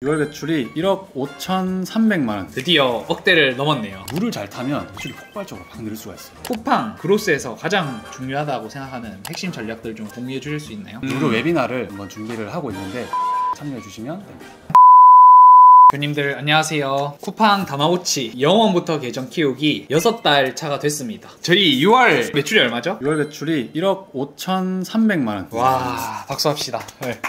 6월 매출이 1억 5,300만원. 드디어 억대를 넘었네요. 물을 잘 타면 매출이 폭발적으로 확 늘 수가 있어요. 쿠팡 그로스에서 가장 중요하다고 생각하는 핵심 전략들 좀 공유해 주실 수 있나요? 무료 웨비나를 한번 준비를 하고 있는데 참여해 주시면 됩니다. 대표님들 안녕하세요. 쿠팡 다마고치 0원부터 계정 키우기 6달 차가 됐습니다. 저희 6월 매출이 얼마죠? 6월 매출이 1억 5,300만원. 와, 박수합시다. 네.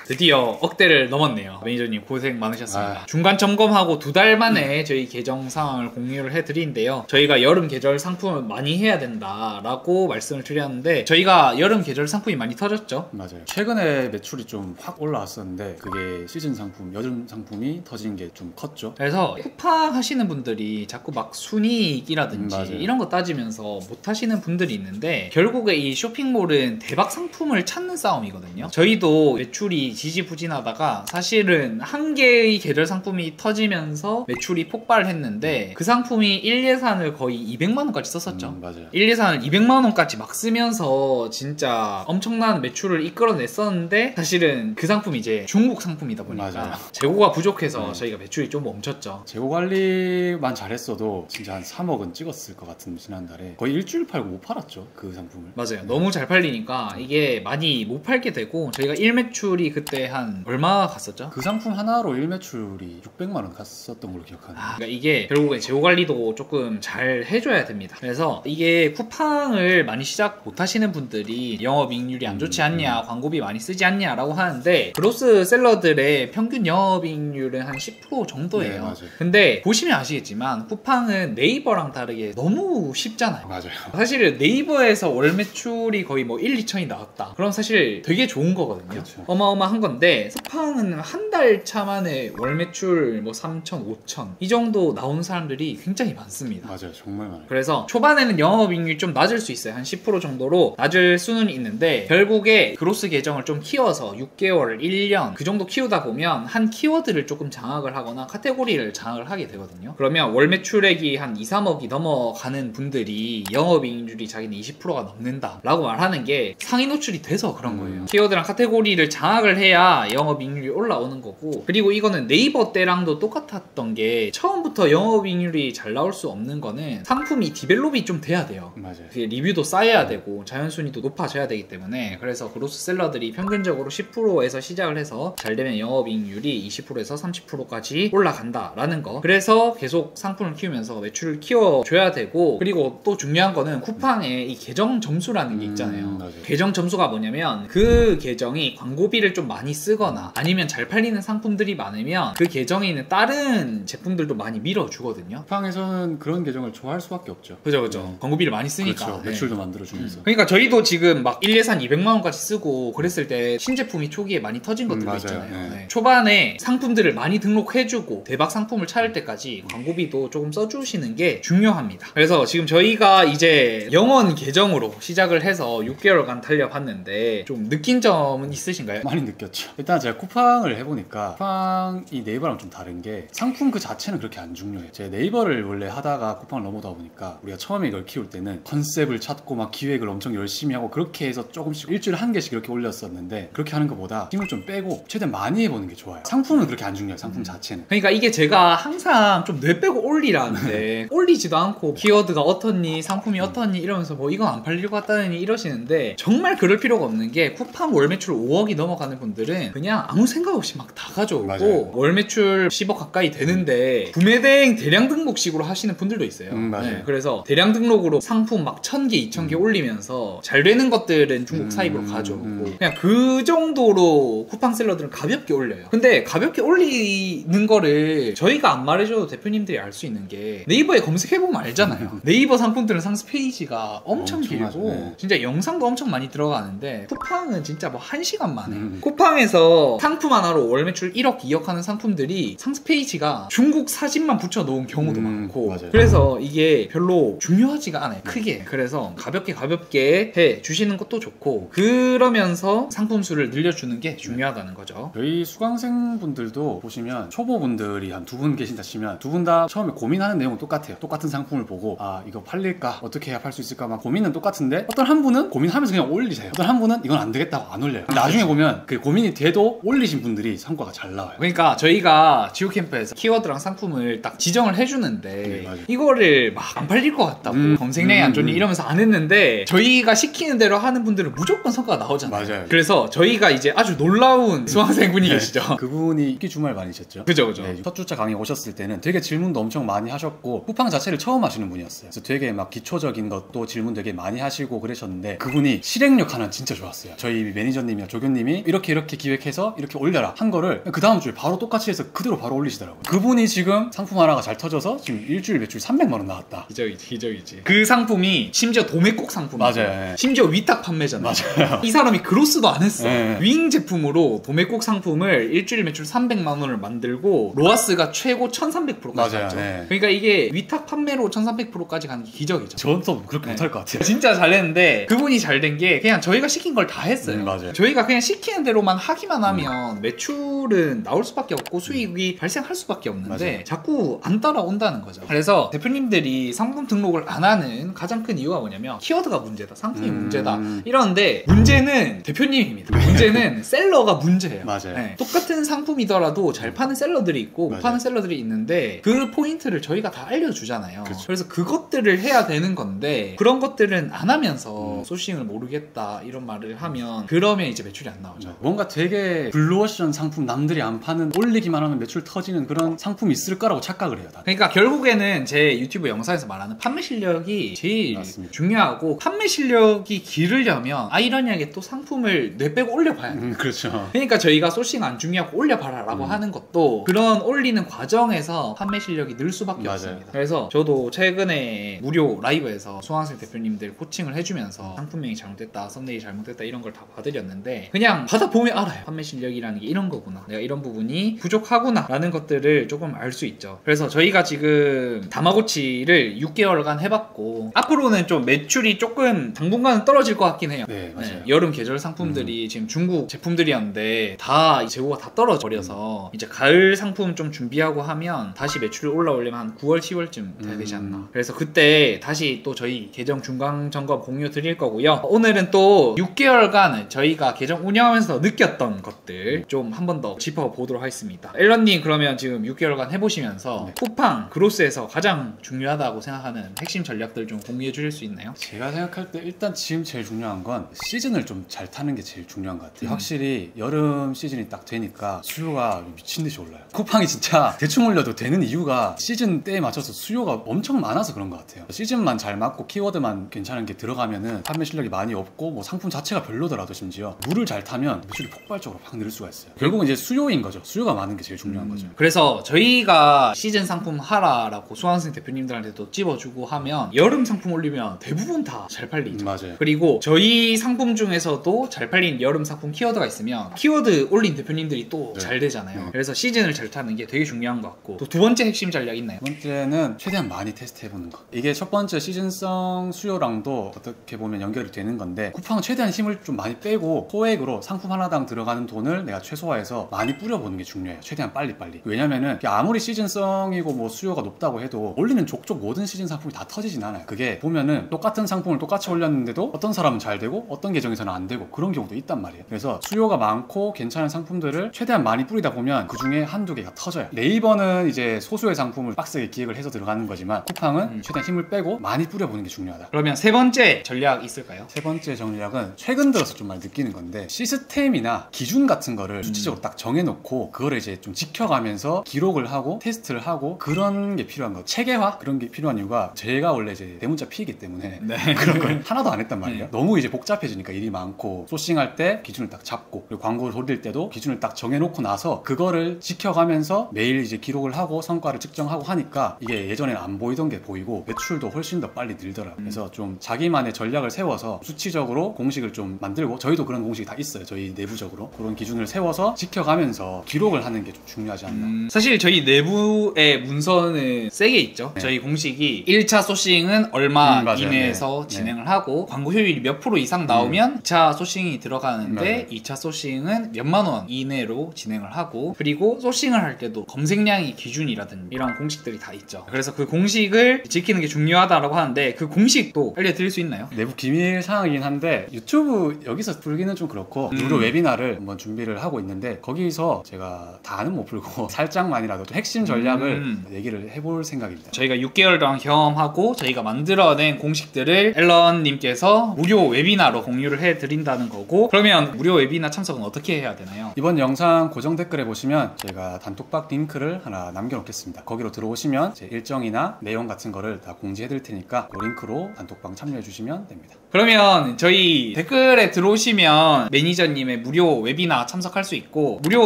드디어 억대를 넘었네요. 매니저님 고생 많으셨습니다. 중간 점검하고 2달 만에 저희 계정 상황을 공유를 해드리는데요. 저희가 여름 계절 상품을 많이 해야 된다라고 말씀을 드렸는데 저희가 여름 계절 상품이 많이 터졌죠? 맞아요. 최근에 매출이 좀 확 올라왔었는데 그게 시즌 상품, 여름 상품이 터진 게 좀 컸죠. 그래서 쿠팡 하시는 분들이 자꾸 막 순이익이라든지 이런 거 따지면서 못 하시는 분들이 있는데 결국에 이 쇼핑몰은 대박 상품을 찾는 싸움이거든요. 저희도 매출이 지지부진하다가 사실은 한 개의 계절 상품이 터지면서 매출이 폭발했는데 그 상품이 1 예산을 거의 200만원까지 썼었죠. 맞아요. 1 예산을 200만원까지 막 쓰면서 진짜 엄청난 매출을 이끌어냈었는데 사실은 그 상품이 이제 중국 상품이다 보니까 맞아요. 재고가 부족해서 저희가 매출이 좀 멈췄죠. 재고 관리만 잘했어도 진짜 한 3억은 찍었을 것 같은 지난달에 거의 일주일 팔고 못 팔았죠, 그 상품을. 맞아요. 너무 잘 팔리니까 이게 많이 못 팔게 되고 저희가 1매출이 그때 한 얼마 갔었죠? 그 상품 하나로 1매출이 600만원 갔었던 걸로 기억하는데 그러니까 이게 결국에 재고 관리도 조금 잘 해줘야 됩니다. 그래서 이게 쿠팡을 많이 시작 못 하시는 분들이 영업이익률이 안 좋지 않냐, 광고비 많이 쓰지 않냐 라고 하는데 그로스 셀러들의 평균 영업이익률은 한 10% 정도예요. 네, 맞아요. 근데 보시면 아시겠지만 쿠팡은 네이버랑 다르게 너무 쉽잖아요. 맞아요. 사실 네이버에서 월 매출이 거의 뭐 1, 2천이 나왔다. 그럼 사실 되게 좋은 거거든요. 그렇죠. 어마어마한 건데 쿠팡은 한 달 차 만에 월 매출 뭐 3천, 5천 이 정도 나오는 사람들이 굉장히 많습니다. 맞아요. 정말 많아요. 그래서 초반에는 영업이익률이 좀 낮을 수 있어요. 한 10% 정도로 낮을 수는 있는데 결국에 그로스 계정을 좀 키워서 6개월, 1년 그 정도 키우다 보면 한 키워드를 조금 장악을 하거나 카테고리를 장악을 하게 되거든요. 그러면 월 매출액이 한 2, 3억이 넘어가는 분들이 영업이익률이 자기는 20%가 넘는다 라고 말하는 게 상위 노출이 돼서 그런 거예요. 키워드랑 카테고리를 장악을 해야 영업이익률이 올라오는 거고, 그리고 이거는 네이버 때랑도 똑같았던 게 처음부터 영업이익률이 잘 나올 수 없는 거는 상품이 디벨롭이 좀 돼야 돼요. 맞아요. 리뷰도 쌓여야 되고 자연순위도 높아져야 되기 때문에 그래서 그로스 셀러들이 평균적으로 10%에서 시작을 해서 잘 되면 영업이익률이 20%에서 30%까지 올라간다라는 거. 그래서 계속 상품을 키우면서 매출을 키워줘야 되고, 그리고 또 중요한 거는 쿠팡에 이 계정 점수라는 게 있잖아요. 계정 점수가 뭐냐면 그 계정이 광고비를 좀 많이 쓰거나 아니면 잘 팔리는 상품들이 많으면 그 계정에 있는 다른 제품들도 많이 밀어주거든요. 쿠팡에서는 그런 계정을 좋아할 수밖에 없죠. 그죠. 광고비를 많이 쓰니까. 그렇죠. 매출도 만들어주면서. 그러니까 저희도 지금 막 1 예산 200만원까지 쓰고 그랬을 때 신제품이 초기에 많이 터진 것들도 있잖아요. 네. 초반에 상품들을 많이 등록해주고 대박 상품을 찾을 때까지 광고비도 조금 써주시는 게 중요합니다. 그래서 지금 저희가 이제 영원 계정으로 시작을 해서 6개월간 달려봤는데 좀 느낀 점은 있으신가요? 많이 느꼈죠. 일단 제가 쿠팡을 해보니까 쿠팡이 네이버랑 좀 다른 게 상품 그 자체는 그렇게 안 중요해요. 제가 네이버를 원래 하다가 쿠팡을 넘어다 보니까 우리가 처음에 이걸 키울 때는 컨셉을 찾고 막 기획을 엄청 열심히 하고 그렇게 해서 조금씩 일주일에 한 개씩 이렇게 올렸었는데 그렇게 하는 것보다 힘을 좀 빼고 최대한 많이 해보는 게 좋아요. 상품은 그렇게 안 중요해요. 상품 자체는. 그러니까 이게 제가 항상 좀 뇌 빼고 올리라는데 올리지도 않고 키워드가 어떻니 상품이 어떻니 이러면서 뭐 이건 안 팔릴 것 같다니 이러시는데 정말 그럴 필요가 없는 게 쿠팡 월 매출 5억이 넘어가는 분들은 그냥 아무 생각 없이 막 다 가져오고 맞아요. 월 매출 10억 가까이 되는데 구매대행 대량 등록식으로 하시는 분들도 있어요. 맞아요. 네, 그래서 대량 등록으로 상품 막 1000개, 2000개 올리면서 잘 되는 것들은 중국 사입으로 가져오고 그냥 그 정도로 쿠팡 셀러들은 가볍게 올려요. 근데 가볍게 올리는 거를 저희가 안 말해줘도 대표님들이 알 수 있는 게 네이버에 검색해보면 알잖아요. 네이버 상품들은 상세 페이지가 엄청 길고 네. 진짜 영상도 엄청 많이 들어가는데 쿠팡은 진짜 뭐 1시간 만에 쿠팡에서 상품 하나로 월 매출 1억, 2억 하는 상품들이 상세 페이지가 중국 사진만 붙여놓은 경우도 많고 맞아요. 그래서 이게 별로 중요하지가 않아요. 크게. 그래서 가볍게 해주시는 것도 좋고 그러면서 상품 수를 늘려주는 게 중요하다는 거죠. 저희 수강생분들도 보시면 초보분들이 한 2분 계신다 치면 2분 다 처음에 고민하는 내용은 똑같아요. 똑같은 상품을 보고 아 이거 팔릴까? 어떻게 해야 팔 수 있을까? 막 고민은 똑같은데 어떤 한 분은 고민하면서 그냥 올리세요. 어떤 한 분은 이건 안 되겠다고 안 올려요. 나중에 보면 그 고민이 돼도 올리신 분들이 성과가 잘 나와요. 그러니까 저희가 지오캠프에서 키워드랑 상품을 딱 지정을 해주는데 네, 맞아요. 이거를 막 안 팔릴 것 같다고 검색량이 안 좋니 이러면서 안 했는데 저희가 시키는 대로 하는 분들은 무조건 성과가 나오잖아요. 맞아요. 그래서 저희가 이제 아주 놀라운 수강생분이 계시죠. 그분이 입기 주말 많이셨죠. 그죠. 네, 첫 주차 강의 오셨을 때는 되게 질문도 엄청 많이 하셨고 쿠팡 자체를 처음 하시는 분이었어요. 그래서 되게 막 기초적인 것도 질문 되게 많이 하시고 그러셨는데 그분이 실행력 하나 진짜 좋았어요. 저희 매니저님이랑 조교님이 이렇게 기획해서 이렇게 올려라 한 거를 그 다음 주에 바로 똑같이 해서 그대로 바로 올리시더라고요. 그분이 지금 상품 하나가 잘 터져서 지금 일주일 매출 300만 원 나왔다. 기적이지. 그 상품이 심지어 도매꼭 상품이에요. 맞아요. 심지어 위탁 판매잖아요. 맞아요. 이 사람이 그로스도 안 했어. 네. 윙 제품으로 도매꼭 상품을 일주일 매출 300만 원을 만들고 로아스가 최고 1300%까지 맞아요. 갔죠. 네. 그러니까 이게 위탁 판매로 1300%까지 가는 게 기적이죠. 저도 그렇게 네. 못할 것 같아요. 진짜 잘 냈는데 그분이 잘 된 게 그냥 저희가 시킨 걸 다 했어요. 맞아요. 저희가 그냥 시키는 대로만 하기만 하면 매출은 나올 수밖에 없고 수익이 발생할 수밖에 없는데 맞아요. 자꾸 안 따라온다는 거죠. 그래서 대표님들이 상품 등록을 안 하는 가장 큰 이유가 뭐냐면 키워드가 문제다, 상품이 문제다 이러는데 문제는 대표님입니다. 문제는 셀러가 문제예요. 맞아요. 네. 똑같은 상품이더라도 잘 파는 셀러들이 있고 못 맞아요. 파는 셀러들이 있는데 그 포인트를 저희가 다 알려주잖아요. 그쵸. 그래서 그것들을 해야 되는 건데 그런 것들은 안 하면서 소싱을 모르겠다 이런 말을 하면 그러면 이제 매출이 안 나오죠. 뭔가 되게 블루오션 상품 남들이 안 파는 올리기만 하면 매출 터지는 그런 상품이 있을 거라고 착각을 해요. 다들. 그러니까 결국에는 제 유튜브 영상에서 말하는 판매 실력이 제일 맞습니다. 중요하고 판매 실력이 기르려면 아이러니하게 또 상품을 뇌빼고 올려봐야 돼요. 그렇죠. 그러니까 저희가 소싱 안 중요하고 올려봐라 라고 하는 것도 그런 올리는 과정에서 판매 실력이 늘 수밖에 맞아요. 없습니다. 그래서 저도 최근에 무료 라이브에서 수강생 대표님들 코칭을 해주면서 상품명이 잘못됐다, 썸네일이 잘못됐다 이런 걸 다 봐드렸는데 그냥 받아보면 알아요. 판매 실력이라는 게 이런 거구나, 내가 이런 부분이 부족하구나 라는 것들을 조금 알 수 있죠. 그래서 저희가 지금 다마고치를 6개월간 해봤고 앞으로는 좀 매출이 조금 당분간은 떨어질 것 같긴 해요. 네, 맞아요. 네, 여름 계절 상품들이 지금 중국 제품들이었는데 다 재고가 다 떨어져 버려서 이제 가을 상품 좀 준비하고 하면 다시 매출이 올라오려면 한 9월, 10월쯤 돼야 되지 않나. 그래서 그때 다시 또 저희 계정 중간 점검 공유 드릴 거고요. 오늘은 또 6개월간 저희가 계정 운영하면서 느꼈던 것들 좀 한 번 더 짚어보도록 하겠습니다. 앨런님 그러면 지금 6개월간 해보시면서 네. 쿠팡 그로스에서 가장 중요하다고 생각하는 핵심 전략들 좀 공유해 주실 수 있나요? 제가 생각할 때 일단 지금 제일 중요한 건 시즌을 좀 잘 타는 게 제일 중요한 것 같아요. 확실히 여름 시즌이 딱 되니까 수요가 미친 듯이 올라요. 쿠팡이 진짜 대충 올려도 되는 이유가 시즌 때에 맞춰서 수요가 엄청 많아서 그런 것 같아요. 시즌만 잘 맞고 키워드만 괜찮은 게 들어가면은 판매 실력이 많이 없고 뭐 상품 자체가 별로더라도 심지어 물을 잘 타면 매출이 폭발적으로 확 늘 수가 있어요. 결국은 이제 수요인 거죠. 수요가 많은 게 제일 중요한 거죠. 그래서 저희가 시즌 상품 하라라고 수강생 대표님들한테도 찝어주고 하면 여름 상품 올리면 대부분 다 잘 팔리죠. 맞아요. 그리고 저희 상품 중에서도 잘 팔린 여름 상품 키워드가 있으면 키워드 올린 대표님들이 또 잘 되잖아요. 그래서 시즌을 잘 타는 게 되게 중요한 것 같고 또 두 번째 핵심 전략 있나요? 두 번째는 최대한 많이 테스트해보는 거. 이게 첫 번째 시즌성 수요랑도 어떻게 보면 연결이 되는 건데 쿠팡은 최대한 힘을 좀 많이 빼고 소액으로 상품 하나당 들어가는 돈을 내가 최소화해서 많이 뿌려보는 게 중요해요. 최대한 빨리빨리. 왜냐면은 아무리 시즌성이고 뭐 수요가 높다고 해도 올리는 족족 모든 시즌 상품이 다 터지진 않아요. 그게 보면은 똑같은 상품을 똑같이 올렸는데도 어떤 사람은 잘 되고 어떤 계정에서는 안 되고 그런 경우도 있단 말이에요. 그래서 수요가 많고 괜찮은 상품들을 최대한 많이 뿌리다 보면 그 중에 한두 개가 터져요. 네이버는 이제 소수의 상품을 빡세게 기획을 해서 들어가는 거지만 쿠팡은 최대한 힘을 빼고 많이 뿌려보는 게 중요하다. 그러면 세 번째 전략 있을까요? 세 번째 전략은 최근 들어서 좀 많이 느끼는 건데 시스템이나 기준 같은 거를 수치적으로 딱 정해놓고 그거를 이제 좀 지켜가면서 기록을 하고 테스트를 하고 그런 게 필요한 거. 체계화 그런 게 필요한 이유가 제가 원래 이제 대문자 P이기 때문에 그런 걸 하나도 안 했단 말이에요. 너무 이제 복잡해지니까 일이 많고 소싱할 때 기준을 딱 잡고 그리고 광고를 돌릴 때도 기준을 딱 정해놓고 나서 그거를 지켜가면서 매일 이제 기록을 하고 성과를 측정하고 하니까 이게 예전에는 안 보이던 게 보이고 매출도 훨씬 더 빨리 늘더라고요. 그래서 좀 자기만의 전략을 세워서 수치적으로 공식을 좀 만들고 저희도 그런 공식이 다 있어요. 저희 내부적으로 그런 기준을 세워서 지켜가면서 기록을 하는 게 좀 중요하지 않나. 사실 저희 내부의 문서는 세게 있죠. 저희 공식이 1차 소싱은 얼마 맞아요. 이내에서 네. 진행을 하고 광고 효율이 몇 프로 이상 나오면 2차 소싱이 들어가는데 맞아요. 2차 소싱은 몇만 원 이내로 진행을 하고 그리고 소싱을 할 때도 검색량이 기준이라든지 이런 공식들이 다 있죠. 그래서 그 공식을 지키는 게 중요하다라고 하는데 그 공식도 알려드릴 수 있나요? 내부 기밀 사항이긴 한데 유튜브 여기서 풀기는 좀 그렇고 무료 웨비나를 한번 준비를 하고 있는데 거기서 제가 다는 못 풀고 살짝만이라도 좀 핵심 전략을 얘기를 해볼 생각입니다. 저희가 6개월 동안 경험하고 저희가 만들어낸 공식들을 앨런님께서 무료 웨비나로 공유를 해드린다는 거고, 그러면 무료 웨비나 참석은 어떻게 해야 되나요? 이번 영상 고정 댓글에 보시면 제가 단톡방 링크를 하나 남겨놓겠습니다. 거기로 들어오시면 제 일정이나 내용 같은 거를 다 공지해 드릴 테니까 그 링크로 단톡방 참여해 주시면 됩니다. 그러면 저희 댓글에 들어오시면 매니저님의 무료 웨비나 참석할 수 있고, 무료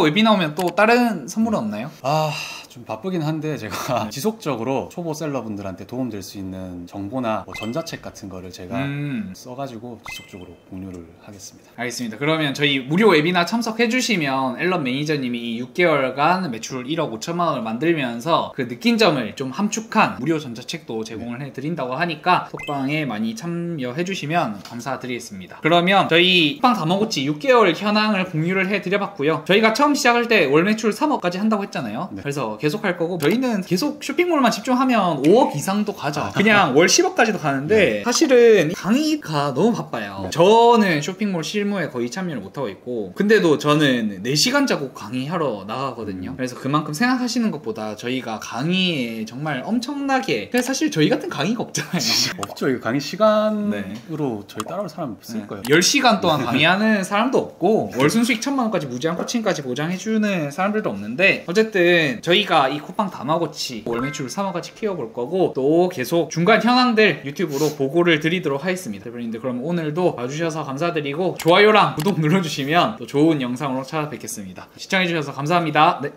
웨비나 오면 또 다른 선물은 없나요? 좀 바쁘긴 한데 제가 지속적으로 초보 셀러분들한테 도움될 수 있는 정보나 뭐 전자책 같은 거를 제가 써가지고 지속적으로 공유를 하겠습니다. 알겠습니다. 그러면 저희 무료 웨비나 참석해주시면 앨런 매니저님이 이 6개월간 매출 1억 5천만 원을 만들면서 그 느낀 점을 좀 함축한 무료 전자책도 제공을 해드린다고 하니까 톡방에 많이 참여해주시면 감사드리겠습니다. 그러면 저희 톡방 다마고치 6개월 현황을 공유를 해드려봤고요. 저희가 처음 시작할 때 월 매출 3억까지 한다고 했잖아요. 네. 그래서 계속 할 거고, 저희는 계속 쇼핑몰만 집중하면 5억 이상도 가죠. 그냥 월 10억까지도 가는데 사실은 강의가 너무 바빠요. 저는 쇼핑몰 실무에 거의 참여를 못하고 있고, 근데도 저는 4시간 자고 강의하러 나가거든요. 그래서 그만큼 생각하시는 것보다 저희가 강의에 정말 엄청나게, 사실 저희 같은 강의가 없잖아요. 없죠. 이거 강의 시간으로 저희 따라올 사람 없을 거예요. 10시간 동안 강의하는 사람도 없고 월순 수익 1,000만 원까지 무제한 코칭까지 보장해주는 사람들도 없는데, 어쨌든 저희가 이 쿠팡 다마고치 월 매출 3억까지 키워볼 거고, 또 계속 중간 현황들 유튜브로 보고를 드리도록 하겠습니다. 대표님들, 그럼 오늘도 봐주셔서 감사드리고 좋아요랑 구독 눌러주시면 또 좋은 영상으로 찾아뵙겠습니다. 시청해주셔서 감사합니다. 네.